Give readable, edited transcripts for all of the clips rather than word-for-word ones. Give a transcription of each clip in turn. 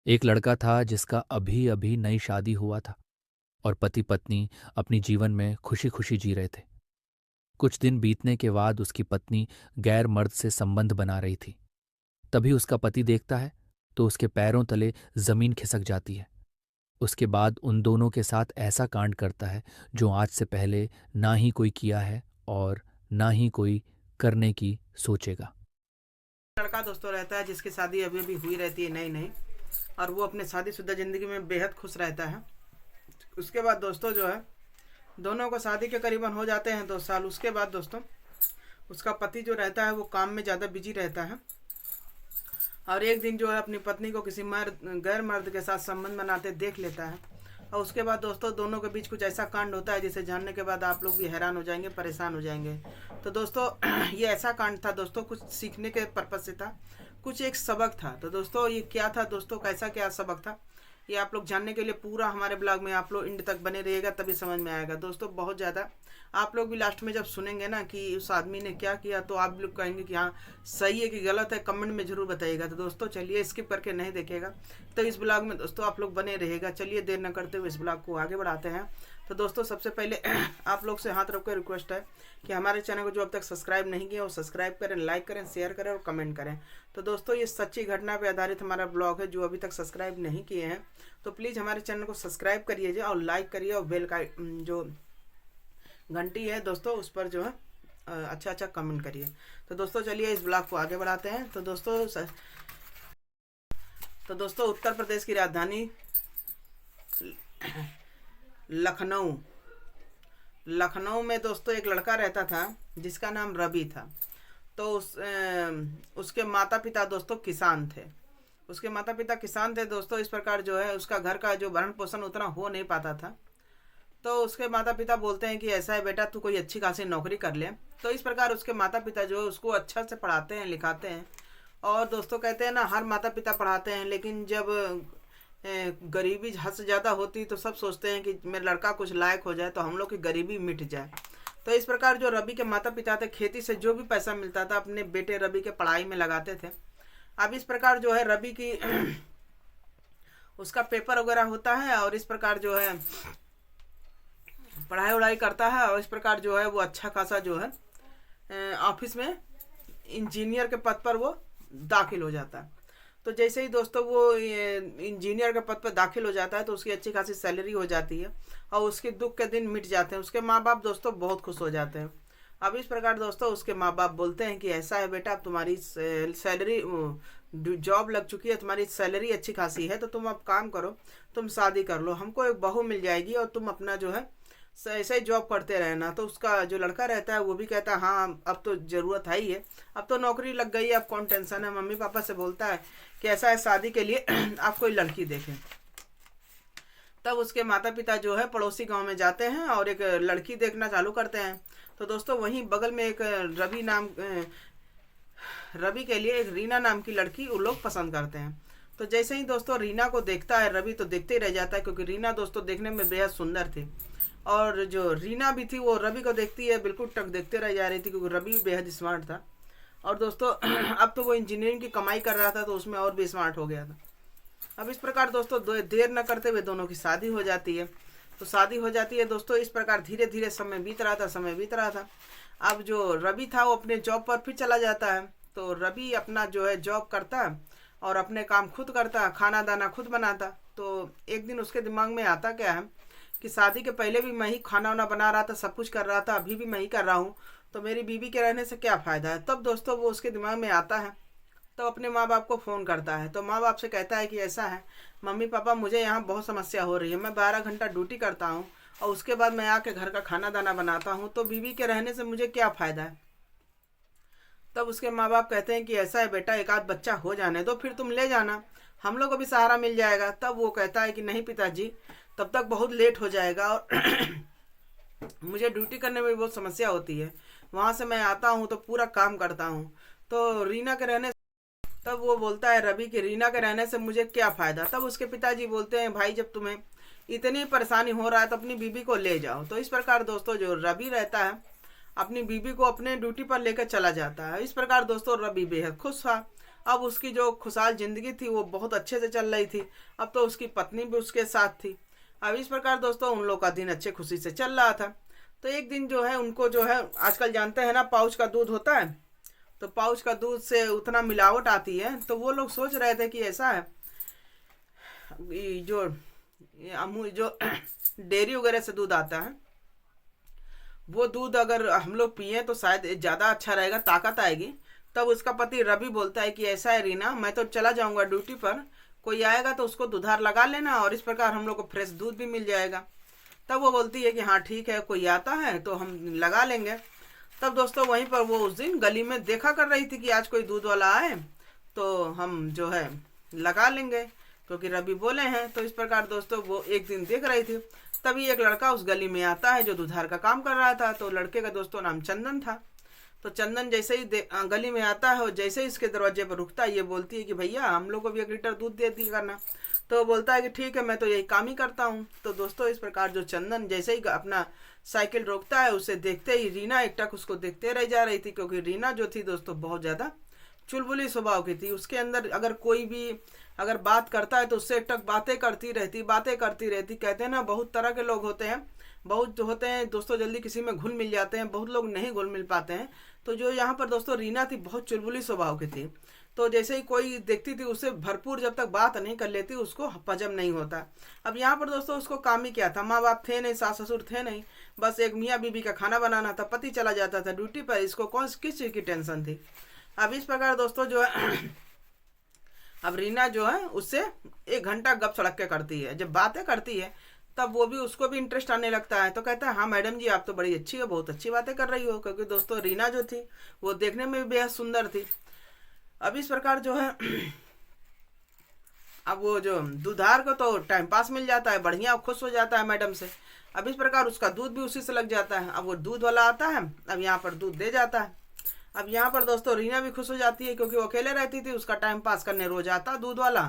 एक लड़का था जिसका अभी अभी नई शादी हुआ था और पति पत्नी अपनी जीवन में खुशी खुशी जी रहे थे। कुछ दिन बीतने के बाद उसकी पत्नी गैर मर्द से संबंध बना रही थी। तभी उसका पति देखता है तो उसके पैरों तले जमीन खिसक जाती है। उसके बाद उन दोनों के साथ ऐसा कांड करता है जो आज से पहले ना ही कोई किया है और ना ही कोई करने की सोचेगा। लड़का दोस्तों रहता है जिसकी शादी अभी अभी हुई रहती है नई नई, और वो अपने शादीशुदा ज़िंदगी में बेहद खुश रहता है। उसके बाद दोस्तों जो है, दोनों को शादी के करीबन हो जाते हैं 2 साल। उसके बाद दोस्तों उसका पति जो रहता है वो काम में ज़्यादा बिजी रहता है, और एक दिन जो है अपनी पत्नी को किसी गैर मर्द के साथ संबंध बनाते देख लेता है। और उसके बाद दोस्तों दोनों के बीच कुछ ऐसा कांड होता है जिसे जानने के बाद आप लोग भी हैरान हो जाएंगे, परेशान हो जाएंगे। तो दोस्तों ये ऐसा कांड था दोस्तों, कुछ सीखने के पर्पज से था, कुछ एक सबक था। तो दोस्तों ये क्या था दोस्तों, कैसा क्या सबक था, ये आप लोग जानने के लिए पूरा हमारे ब्लॉग में आप लोग एंड तक बने रहिएगा, तभी समझ में आएगा दोस्तों। बहुत ज़्यादा आप लोग भी लास्ट में जब सुनेंगे ना कि उस आदमी ने क्या किया, तो आप लोग कहेंगे कि हाँ सही है कि गलत है, कमेंट में ज़रूर बताइएगा। तो दोस्तों चलिए, स्किप करके नहीं देखेगा तो इस ब्लॉग में दोस्तों आप लोग बने रहेगा। चलिए देर न करते हुए इस ब्लॉग को आगे बढ़ाते हैं। तो दोस्तों सबसे पहले आप लोग से हाथ रख कर रिक्वेस्ट है कि हमारे चैनल को जो अब तक सब्सक्राइब नहीं किया वो सब्सक्राइब करें, लाइक करें, शेयर करें और कमेंट करें। तो दोस्तों ये सच्ची घटना पर आधारित हमारा ब्लॉग है। जो अभी तक सब्सक्राइब नहीं किए हैं तो प्लीज़ हमारे चैनल को सब्सक्राइब करिए और लाइक करिए, और बेल का जो घंटी है दोस्तों उस पर जो है अच्छा अच्छा कमेंट करिए। तो दोस्तों चलिए इस ब्लॉग को आगे बढ़ाते हैं। तो दोस्तों उत्तर प्रदेश की राजधानी लखनऊ लखनऊ में दोस्तों एक लड़का रहता था जिसका नाम रवि था। तो उसके माता पिता दोस्तों किसान थे। उसके माता पिता किसान थे दोस्तों। इस प्रकार जो है उसका घर का जो भरण पोषण उतना हो नहीं पाता था। तो उसके माता पिता बोलते हैं कि ऐसा है बेटा, तू कोई अच्छी खासी नौकरी कर ले। तो इस प्रकार उसके माता पिता जो है उसको अच्छा से पढ़ाते हैं, लिखाते हैं। और दोस्तों कहते हैं ना, हर माता पिता पढ़ाते हैं, लेकिन जब गरीबी हद से ज़्यादा होती तो सब सोचते हैं कि मेरा लड़का कुछ लायक हो जाए तो हम लोग की गरीबी मिट जाए। तो इस प्रकार जो रवि के माता पिता थे, खेती से जो भी पैसा मिलता था अपने बेटे रवि के पढ़ाई में लगाते थे। अब इस प्रकार जो है रवि की उसका पेपर वगैरह होता है, और इस प्रकार जो है पढ़ाई वढ़ाई करता है, और इस प्रकार जो है वो अच्छा खासा जो है ऑफिस में इंजीनियर के पद पर वो दाखिल हो जाता है। तो जैसे ही दोस्तों वो इंजीनियर के पद पर दाखिल हो जाता है तो उसकी अच्छी खासी सैलरी हो जाती है, और उसके दुख के दिन मिट जाते हैं। उसके माँ बाप दोस्तों बहुत खुश हो जाते हैं। अब इस प्रकार दोस्तों उसके माँ बाप बोलते हैं कि ऐसा है बेटा, अब तुम्हारी सैलरी जॉब लग चुकी है, तुम्हारी सैलरी अच्छी खासी है, तो तुम अब काम करो, तुम शादी कर लो, हमको एक बहू मिल जाएगी और तुम अपना जो है ऐसे ही जॉब करते रहना। तो उसका जो लड़का रहता है वो भी कहता है हाँ अब तो ज़रूरत है ही है, अब तो नौकरी लग गई है, अब कौन टेंशन है। मम्मी पापा से बोलता है कि ऐसा है शादी के लिए आप कोई लड़की देखें। तब उसके माता पिता जो है पड़ोसी गांव में जाते हैं और एक लड़की देखना चालू करते हैं। तो दोस्तों वहीं बगल में एक रवि के लिए एक रीना नाम की लड़की वो लोग पसंद करते हैं। तो जैसे ही दोस्तों रीना को देखता है रवि, तो देखते ही रह जाता है, क्योंकि रीना दोस्तों देखने में बेहद सुंदर थी। और जो रीना भी थी वो रवि को देखती है, बिल्कुल टक देखते रह जा रही थी, क्योंकि रवि बेहद स्मार्ट था। और दोस्तों अब तो वो इंजीनियरिंग की कमाई कर रहा था, तो उसमें और भी स्मार्ट हो गया था। अब इस प्रकार दोस्तों देर न करते हुए दोनों की शादी हो जाती है। तो शादी हो जाती है दोस्तों। इस प्रकार धीरे धीरे समय बीत रहा था। अब जो रवि था वो अपने जॉब पर फिर चला जाता है। तो रवि अपना जो है जॉब करता और अपने काम खुद करता, खाना दाना खुद बनाता। तो एक दिन उसके दिमाग में आता क्या है कि शादी के पहले भी मैं ही खाना वाना बना रहा था, सब कुछ कर रहा था, अभी भी मैं ही कर रहा हूँ, तो मेरी बीवी के रहने से क्या फ़ायदा है। तब दोस्तों वो उसके दिमाग में आता है, तो अपने माँ बाप को फ़ोन करता है। तो माँ बाप से कहता है कि ऐसा है मम्मी पापा, मुझे यहाँ बहुत समस्या हो रही है, मैं 12 घंटा ड्यूटी करता हूँ और उसके बाद मैं आके घर का खाना दाना बनाता हूँ, तो बीवी के रहने से मुझे क्या फ़ायदा है। तब उसके माँ बाप कहते हैं कि ऐसा है बेटा, एक आध बच्चा हो जाने दो, फिर तुम ले जाना, हम लोग को भी सहारा मिल जाएगा। तब वो कहता है कि नहीं पिताजी, तब तक बहुत लेट हो जाएगा और मुझे ड्यूटी करने में बहुत समस्या होती है, वहाँ से मैं आता हूँ तो पूरा काम करता हूँ। तो रीना के रहने तब वो बोलता है रवि कि रीना के रहने से मुझे क्या फ़ायदा। तब उसके पिताजी बोलते हैं भाई, जब तुम्हें इतनी परेशानी हो रहा है तो अपनी बीवी को ले जाओ। तो इस प्रकार दोस्तों जो रवि रहता है अपनी बीवी को अपने ड्यूटी पर लेकर चला जाता है। इस प्रकार दोस्तों रवि बेहद खुश था। अब उसकी जो खुशहाल जिंदगी थी वो बहुत अच्छे से चल रही थी। अब तो उसकी पत्नी भी उसके साथ थी। अब इस प्रकार दोस्तों उन लोग का दिन अच्छे खुशी से चल रहा था। तो एक दिन जो है उनको जो है, आजकल जानते हैं ना पाउच का दूध होता है, तो पाउच का दूध से उतना मिलावट आती है। तो वो लोग सोच रहे थे कि ऐसा है, ये जो अमूल जो डेयरी वगैरह से दूध आता है, वो दूध अगर हम लोग पिए तो शायद ज़्यादा अच्छा रहेगा, ताकत आएगी। तब उसका पति रवि बोलता है कि ऐसा है रीना, मैं तो चला जाऊंगा ड्यूटी पर, कोई आएगा तो उसको दुधार लगा लेना और इस प्रकार हम लोग को फ्रेश दूध भी मिल जाएगा। तब वो बोलती है कि हाँ ठीक है, कोई आता है तो हम लगा लेंगे। तब दोस्तों वहीं पर वो उस दिन गली में देखा कर रही थी कि आज कोई दूध वाला आए तो हम जो है लगा लेंगे, क्योंकि रवि बोले हैं। तो इस प्रकार दोस्तों वो एक दिन देख रही थी। तभी एक लड़का उस गली में आता है जो दुधार का काम कर रहा था। तो लड़के का दोस्तों नाम चंदन था। तो चंदन जैसे ही गली में आता है और जैसे ही इसके दरवाजे पर रुकता है, ये बोलती है कि भैया हम लोग को भी 1 लीटर दूध दे दी करना। तो वो बोलता है कि ठीक है, मैं तो यही काम ही करता हूँ। तो दोस्तों इस प्रकार जो चंदन जैसे ही अपना साइकिल रोकता है, उसे देखते ही रीना एकटक उसको देखते रह जा रही थी, क्योंकि रीना जो थी दोस्तों बहुत ज़्यादा चुलबुली स्वभाव की थी। उसके अंदर अगर कोई भी अगर बात करता है तो उससे एकटक बातें करती रहती। कहते हैं ना बहुत तरह के लोग होते हैं, बहुत होते हैं दोस्तों जल्दी किसी में घुल मिल जाते हैं, बहुत लोग नहीं घुल मिल पाते हैं। तो जो यहाँ पर दोस्तों रीना थी बहुत चुलबुली स्वभाव की थी। तो जैसे ही कोई देखती थी उससे भरपूर जब तक बात नहीं कर लेती उसको हजम नहीं होता। अब यहाँ पर दोस्तों उसको काम ही क्या था, माँ बाप थे नहीं, सास ससुर थे नहीं, बस एक मियाँ बीबी का खाना बनाना था। पति चला जाता था ड्यूटी पर, इसको किस चीज़ की टेंशन थी। अब इस प्रकार दोस्तों जो है अब रीना जो है उससे 1 घंटा गप सड़क के करती है। जब बातें करती है तब वो भी उसको भी इंटरेस्ट आने लगता है। तो कहता है हाँ मैडम जी आप तो बड़ी अच्छी हो, बहुत अच्छी बातें कर रही हो, क्योंकि दोस्तों रीना जो थी वो देखने में भी बेहद सुंदर थी। अब इस प्रकार जो है अब वो जो दूधार को तो टाइम पास मिल जाता है, बढ़िया खुश हो जाता है मैडम से। अब इस प्रकार उसका दूध भी उसी से लग जाता है। अब वो दूध वाला आता है, अब यहाँ पर दूध दे जाता है। अब यहाँ पर दोस्तों रीना भी खुश हो जाती है, क्योंकि वो अकेले रहती थी, उसका टाइम पास करने रोज आता दूध वाला।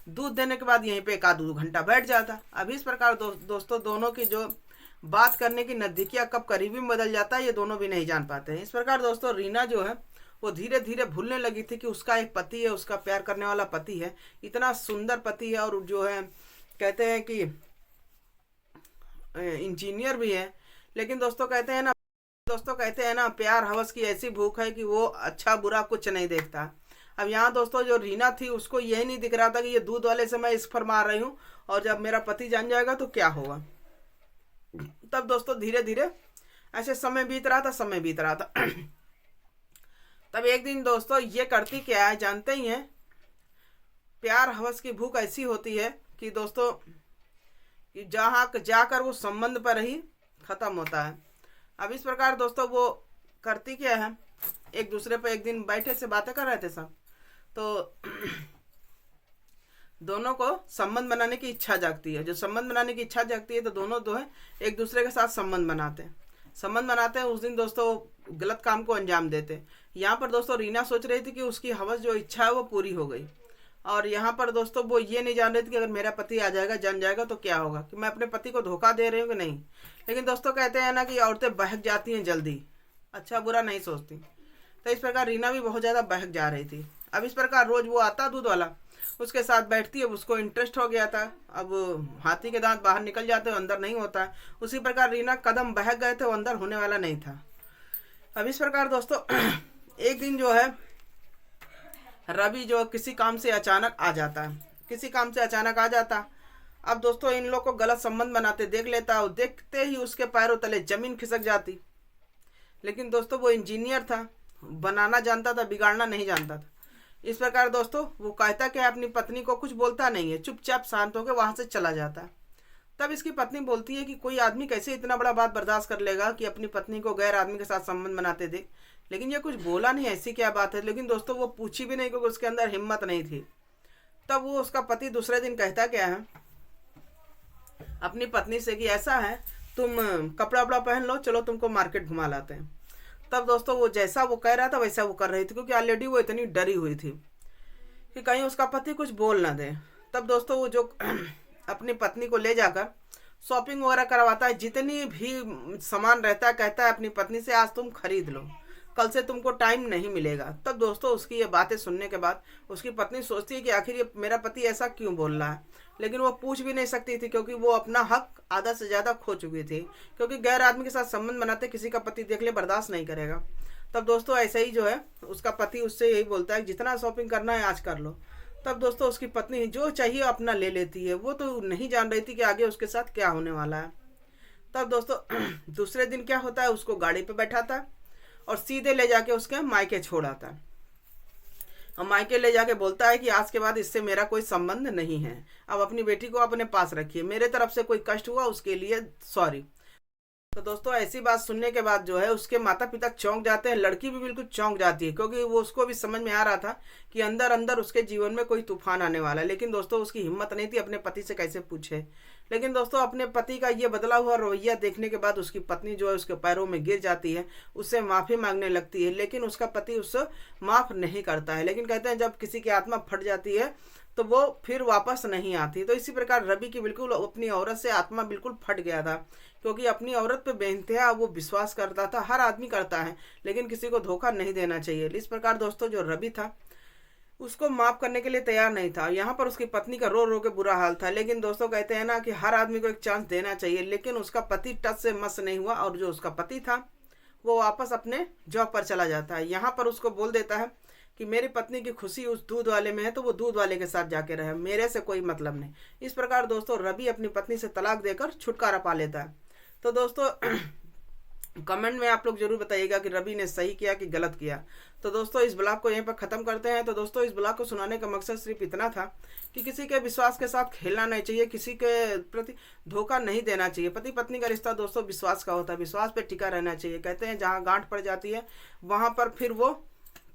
दूध देने के बाद यहीं पे 1 आध 2 घंटा बैठ जाता। अब इस प्रकार दोस्तों दोनों की जो बात करने की नज़दीकियाँ कब करीबी में बदल जाता है ये दोनों भी नहीं जान पाते हैं। इस प्रकार दोस्तों रीना जो है वो धीरे धीरे भूलने लगी थी कि उसका एक पति है, उसका प्यार करने वाला पति है, इतना सुंदर पति है, और जो है कहते हैं कि इंजीनियर भी है। लेकिन दोस्तों कहते हैं ना प्यार हवस की ऐसी भूख है कि वो अच्छा बुरा कुछ नहीं देखता। अब यहाँ दोस्तों जो रीना थी उसको यही नहीं दिख रहा था कि ये दूध वाले से मैं इस पर मार रही हूँ और जब मेरा पति जान जाएगा तो क्या होगा। तब दोस्तों धीरे धीरे ऐसे समय बीत रहा था। तब एक दिन दोस्तों ये करती क्या है जानते ही हैं, प्यार हवस की भूख ऐसी होती है कि दोस्तों कि जहाँ जाकर वो संबंध पर ही खत्म होता है। अब इस प्रकार दोस्तों वो करती क्या है, एक दूसरे पर एक दिन बैठे से बातें कर रहे थे सब, तो दोनों को संबंध बनाने की इच्छा जागती है। जो संबंध बनाने की इच्छा जागती है तो दोनों जो है एक दूसरे के साथ संबंध बनाते हैं। उस दिन दोस्तों गलत काम को अंजाम देते। यहाँ पर दोस्तों रीना सोच रही थी कि उसकी हवस जो इच्छा है वो पूरी हो गई, और यहाँ पर दोस्तों वो ये नहीं जान रही थी कि अगर मेरा पति आ जाएगा जान जाएगा तो क्या होगा, कि मैं अपने पति को धोखा दे रही हूँ कि नहीं। लेकिन दोस्तों कहते हैं ना कि औरतें बहक जाती हैं जल्दी, अच्छा बुरा नहीं सोचती। तो इस प्रकार रीना भी बहुत ज़्यादा बहक जा रही थी। अब इस प्रकार रोज वो आता दूध वाला, उसके साथ बैठती है, उसको इंटरेस्ट हो गया था। अब हाथी के दांत बाहर निकल जाते हो अंदर नहीं होता है, उसी प्रकार रीना कदम बहक गए थे, वो अंदर होने वाला नहीं था। अब इस प्रकार दोस्तों एक दिन जो है रवि जो किसी काम से अचानक आ जाता। अब दोस्तों इन लोग को गलत संबंध बनाते देख लेता, और देखते ही उसके पैरों तले जमीन खिसक जाती। लेकिन दोस्तों वो इंजीनियर था, बनाना जानता था, बिगाड़ना नहीं जानता था। इस प्रकार दोस्तों वो कहता कि अपनी पत्नी को कुछ बोलता नहीं है, चुपचाप शांत होकर वहाँ से चला जाता है। तब इसकी पत्नी बोलती है कि कोई आदमी कैसे इतना बड़ा बात बर्दाश्त कर लेगा कि अपनी पत्नी को गैर आदमी के साथ संबंध बनाते देख। लेकिन ये कुछ बोला नहीं, ऐसी क्या बात है। लेकिन दोस्तों वो पूछी भी नहीं, क्योंकि उसके अंदर हिम्मत नहीं थी। तब वो उसका पति दूसरे दिन कहता क्या है अपनी पत्नी से कि ऐसा है तुम कपड़ा वपड़ा पहन लो, चलो तुमको मार्केट घुमा लाते हैं। तब दोस्तों वो जैसा वो कह रहा था वैसा वो कर रही थी, क्योंकि ऑलरेडी वो इतनी डरी हुई थी कि कहीं उसका पति कुछ बोल ना दे। तब दोस्तों वो जो अपनी पत्नी को ले जाकर शॉपिंग वगैरह करवाता है, जितनी भी सामान रहता है कहता है अपनी पत्नी से आज तुम खरीद लो, कल से तुमको टाइम नहीं मिलेगा। तब दोस्तों उसकी ये बातें सुनने के बाद उसकी पत्नी सोचती है कि आखिर ये मेरा पति ऐसा क्यों बोल रहा है, लेकिन वो पूछ भी नहीं सकती थी क्योंकि वो अपना हक आधा से ज़्यादा खो चुकी थी, क्योंकि गैर आदमी के साथ संबंध बनाते किसी का पति देख ले बर्दाश्त नहीं करेगा। तब दोस्तों ऐसे ही जो है उसका पति उससे यही बोलता है जितना शॉपिंग करना है आज कर लो। तब दोस्तों उसकी पत्नी जो चाहिए अपना ले लेती है, वो तो नहीं जान रही थी कि आगे उसके साथ क्या होने वाला है। तब दोस्तों दूसरे दिन क्या होता है, उसको गाड़ी पे बैठाता है और सीधे ले जाके उसके मायके छोड़ आता है और मायके ले जाके बोलता है कि आज के बाद इससे मेरा कोई संबंध नहीं है, अब अपनी बेटी को अपने पास रखिए, मेरे तरफ से कोई कष्ट हुआ उसके लिए सॉरी। तो दोस्तों ऐसी बात सुनने के बाद जो है उसके माता पिता चौंक जाते हैं, लड़की भी बिल्कुल चौंक जाती है, क्योंकि वो उसको भी समझ में आ रहा था कि अंदर अंदर उसके जीवन में कोई तूफान आने वाला है, लेकिन दोस्तों उसकी हिम्मत नहीं थी अपने पति से कैसे पूछे। लेकिन दोस्तों अपने पति का ये बदला हुआ रवैया देखने के बाद उसकी पत्नी जो है उसके पैरों में गिर जाती है, उससे माफ़ी मांगने लगती है, लेकिन उसका पति उससे माफ़ नहीं करता है। लेकिन कहते हैं जब किसी की आत्मा फट जाती है तो वो फिर वापस नहीं आती। तो इसी प्रकार रवि की बिल्कुल अपनी औरत से आत्मा बिल्कुल फट गया था, क्योंकि अपनी औरत पे बेइंतहा वो विश्वास करता था। हर आदमी करता है, लेकिन किसी को धोखा नहीं देना चाहिए। इस प्रकार दोस्तों जो रवि था उसको माफ़ करने के लिए तैयार नहीं था। यहाँ पर उसकी पत्नी का रो रो के बुरा हाल था। लेकिन दोस्तों कहते हैं ना कि हर आदमी को एक चांस देना चाहिए, लेकिन उसका पति टच से मस नहीं हुआ और जो उसका पति था वो वापस अपने जॉब पर चला जाता है। यहाँ पर उसको बोल देता है कि मेरी पत्नी की खुशी उस दूध वाले में है तो वो दूध वाले के साथ जाके रहे, मेरे से कोई मतलब नहीं। इस प्रकार दोस्तों रवि अपनी पत्नी से तलाक देकर छुटकारा पा लेता है। तो दोस्तों कमेंट में आप लोग जरूर बताइएगा कि रवि ने सही किया कि गलत किया। तो दोस्तों इस ब्लॉग को यहीं पर ख़त्म करते हैं। तो दोस्तों इस ब्लॉग को सुनाने का मकसद सिर्फ इतना था कि किसी के विश्वास के साथ खेलना नहीं चाहिए, किसी के प्रति धोखा नहीं देना चाहिए। पति पत्नी का रिश्ता दोस्तों विश्वास का होता है, विश्वास पे टिका रहना चाहिए। कहते हैं जहाँ गांठ पड़ जाती है वहाँ पर फिर वो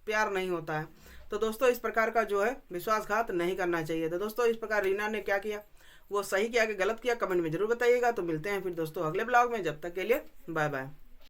प्यार नहीं होता है। तो दोस्तों इस प्रकार का जो है विश्वासघात नहीं करना चाहिए। तो दोस्तों इस प्रकार रीना ने क्या किया, वो सही किया कि गलत किया, कमेंट में जरूर बताइएगा। तो मिलते हैं फिर दोस्तों अगले ब्लॉग में, जब तक के लिए बाय बाय।